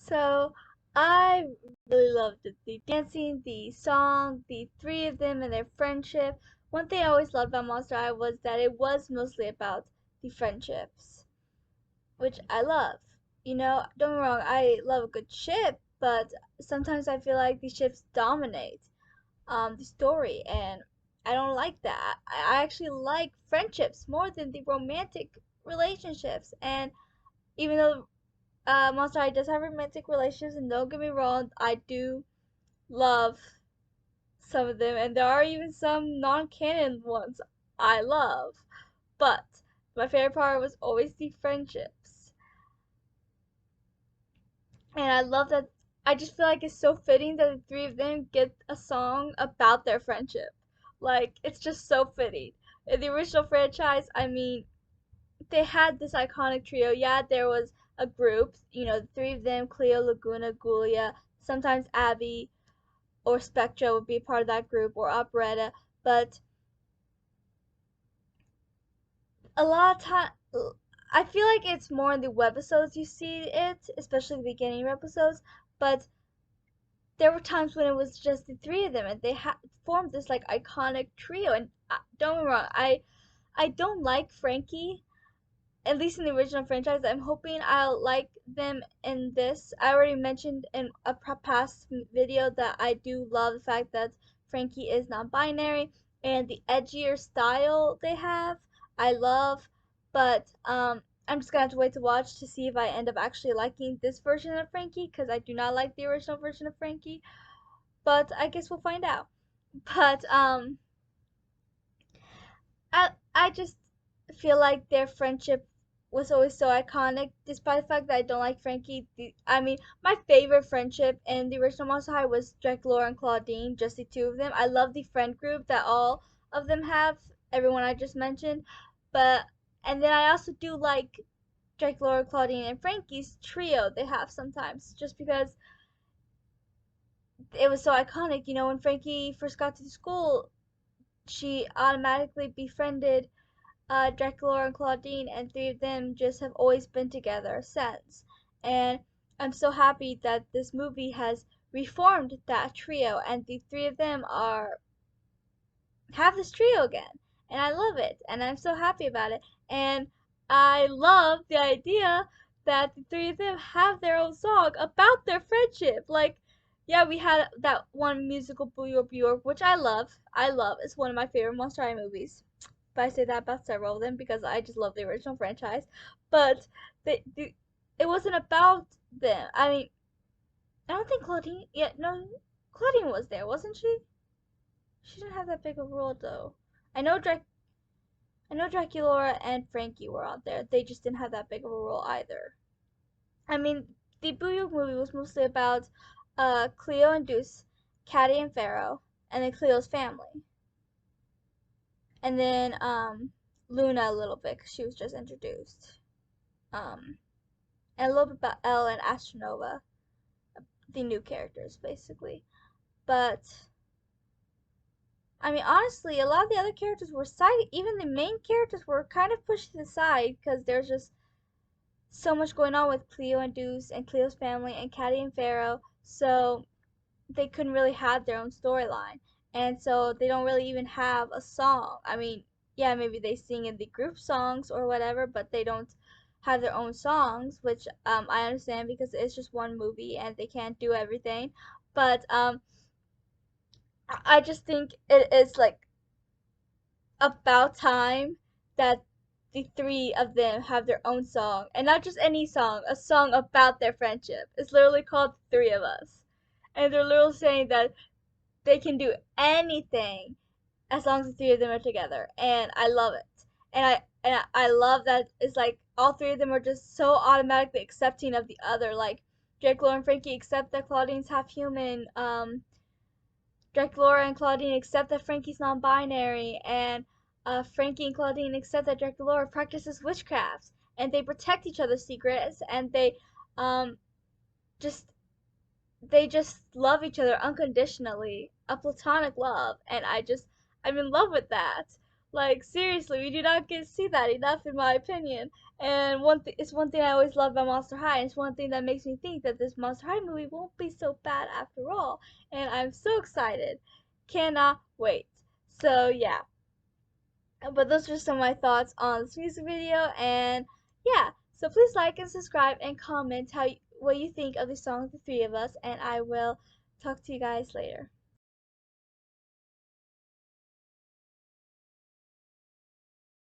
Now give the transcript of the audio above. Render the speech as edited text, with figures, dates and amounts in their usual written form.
So I really loved it. The dancing, the song, the three of them and their friendship. One thing I always loved about Monster High was that it was mostly about the friendships, which I love. Don't get me wrong, I love a good ship, but sometimes I feel like the ships dominate the story, and I don't like that. I actually like friendships more than the romantic relationships, and even though Monster High does have romantic relationships, and don't get me wrong, I do love some of them, and there are even some non-canon ones I love. But my favorite part was always the friendships, and I love that. I just feel like it's so fitting that the three of them get a song about their friendship. Like it's just so fitting. In the original franchise, I mean, they had this iconic trio. Yeah, there was a group, the three of them, Cleo, Laguna, Gulia, sometimes Abby or Spectra would be a part of that group, or Operetta, but a lot of time I feel like it's more in the webisodes you see it, especially the beginning episodes, but there were times when it was just the three of them and they formed this like iconic trio, and don't get me wrong, I don't like Frankie, at least in the original franchise. I'm hoping I'll like them in this. I already mentioned in a past video that I do love the fact that Frankie is non-binary, and the edgier style they have I love, but I'm just gonna have to wait to watch to see if I end up actually liking this version of Frankie, because I do not like the original version of Frankie, but I guess we'll find out. But I just feel like their friendship was always so iconic, despite the fact that I don't like Frankie. I mean, my favorite friendship in the original Monster High was Draculaura and Claudine, just the two of them. I love the friend group that all of them have, everyone I just mentioned. But and then I also do like Draculaura, Claudine, and Frankie's trio they have sometimes, just because it was so iconic. When Frankie first got to the school, she automatically befriended Dracula and Claudine, and three of them just have always been together since. And I'm so happy that this movie has reformed that trio, and the three of them are have this trio again, and I love it, and I'm so happy about it. And I love the idea that the three of them have their own song about their friendship. Like, yeah, we had that one musical Boo York, which I love. I love. It's one of my favorite Monster High movies, but I say that about several of them because I just love the original franchise. But it wasn't about them. I mean, I don't think Claudine. Yeah, no, Claudine was there, wasn't she? She didn't have that big of a role though. I know I know Draculaura and Frankie were out there. They just didn't have that big of a role either. I mean, the Boo movie was mostly about Cleo and Deuce, Caddy and Pharaoh, and then Cleo's family, and then Luna a little bit because she was just introduced. Um, and a little bit about Elle and Astronova, the new characters basically. But I mean, honestly, a lot of the other characters were side. Even the main characters were kind of pushed to the side because there's just so much going on with Cleo and Deuce and Cleo's family and Caddy and Pharaoh. So they couldn't really have their own storyline, and so they don't really even have a song. I mean, yeah, maybe they sing in the group songs or whatever, but they don't have their own songs, which I understand because it's just one movie and they can't do everything. But I just think it is like about time that the three of them have their own song, and not just any song, a song about their friendship. It's literally called Three of Us, and they're literally saying that they can do anything as long as the three of them are together, and I love it. And I love that it's like all three of them are just so automatically accepting of the other. Like Draculaura and Frankie accept that Claudine's half human. Draculaura and Claudine accept that Frankie's non-binary, and Frankie and Claudine accept that Draculaura practices witchcraft, and they protect each other's secrets, and um, just they just love each other unconditionally, a platonic love, and I'm in love with that. Like seriously, we do not get to see that enough, in my opinion. And it's one thing I always love about Monster High. And it's one thing that makes me think that this Monster High movie won't be so bad after all. And I'm so excited. Cannot wait. So yeah. But those are some of my thoughts on this music video, and yeah. So please like and subscribe and comment what you think of the song The Three of Us, and I will talk to you guys later.